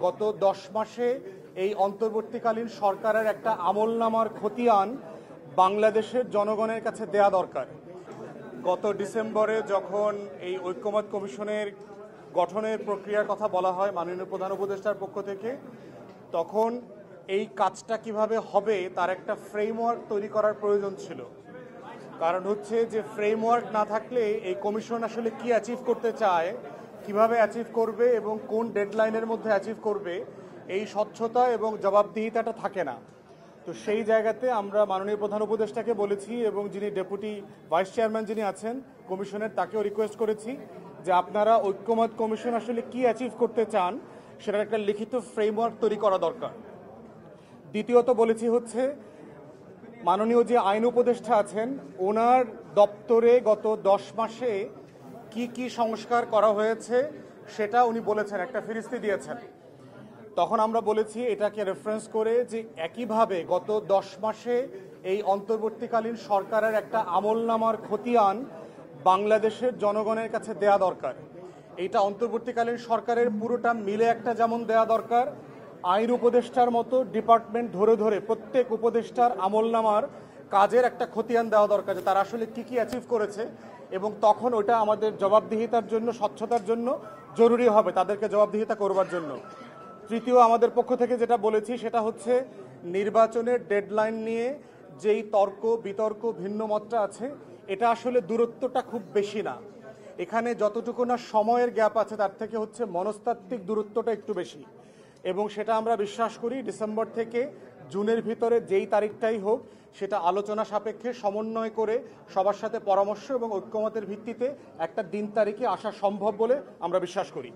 গত 10 মাসে এই অন্তর্বর্তীকালীন সরকারের একটা আমলনামার খতিয়ান বাংলাদেশের জনগণের কাছে দেয়া দরকার। গত ডিসেম্বরে যখন এই ঐক্যমত কমিশনের গঠনের প্রক্রিয়ার কথা বলা হয় মাননীয় প্রধান উপদেষ্টার পক্ষ থেকে, তখন এই কাজটা কিভাবে হবে তার একটা ফ্রেমওয়ার্ক তৈরি করার প্রয়োজন ছিল। কারণ হচ্ছে যে ফ্রেমওয়ার্ক না থাকলে এই কমিশন আসলে কি অ্যাচিভ করতে চায়, কিভাবে অ্যাচিভ করবে এবং কোন ডেডলাইনের মধ্যে অ্যাচিভ করবে, এই স্বচ্ছতা এবং জবাবদিহিতাটা থাকে না। তো সেই জায়গাতে আমরা মাননীয় প্রধান উপদেষ্টাকে বলেছি এবং যিনি ডেপুটি ভাইস চেয়ারম্যান যিনি আছেন কমিশনের, তাকেও রিকোয়েস্ট করেছি যে আপনারা ঐক্যমত কমিশন আসলে কি অ্যাচিভ করতে চান সেটার একটা লিখিত ফ্রেমওয়ার্ক তৈরি করা দরকার। দ্বিতীয়ত বলেছি হচ্ছে মাননীয় যে আইন উপদেষ্টা আছেন ওনার দপ্তরে গত 10 মাসে কি কি সংস্কার করা হয়েছে সেটা উনি বলেছেন, একটা ফিরিস্তি দিয়েছেন। তখন আমরা বলেছি এটাকে রেফারেন্স করে যে একইভাবে গত 10 মাসে এই অন্তর্বর্তীকালীন সরকারের একটা আমলনামার খতিয়ান বাংলাদেশের জনগণের কাছে দেয়া দরকার। এইটা অন্তর্বর্তীকালীন সরকারের পুরোটা মিলে একটা যেমন দেয়া দরকার, আইন উপদেষ্টার মতো ডিপার্টমেন্ট ধরে ধরে প্রত্যেক উপদেষ্টার আমলনামার কাজের একটা খতিয়ান দেওয়া দরকার যে তারা আসলে কি কি অ্যাচিভ করেছে, এবং তখন ওটা আমাদের জবাবদিহিতার জন্য, স্বচ্ছতার জন্য জরুরি হবে তাদেরকে জবাবদিহিতা করবার জন্য। তৃতীয়, আমাদের পক্ষ থেকে যেটা বলেছি সেটা হচ্ছে নির্বাচনের ডেডলাইন নিয়ে যেই তর্ক বিতর্ক ভিন্ন মতটা আছে, এটা আসলে দূরত্বটা খুব বেশি না। এখানে যতটুকু না সময়ের গ্যাপ আছে তার থেকে হচ্ছে মনস্তাত্ত্বিক দূরত্বটা একটু বেশি, এবং সেটা আমরা বিশ্বাস করি ডিসেম্বর থেকে জুনের ভিতরে যেই তারিখটাই হোক সেটা আলোচনা সাপেক্ষে সমন্বয় করে সবার সাথে পরামর্শ এবং ঐক্যমতের ভিত্তিতে একটা দিন তারিখে আসা সম্ভব বলে আমরা বিশ্বাস করি।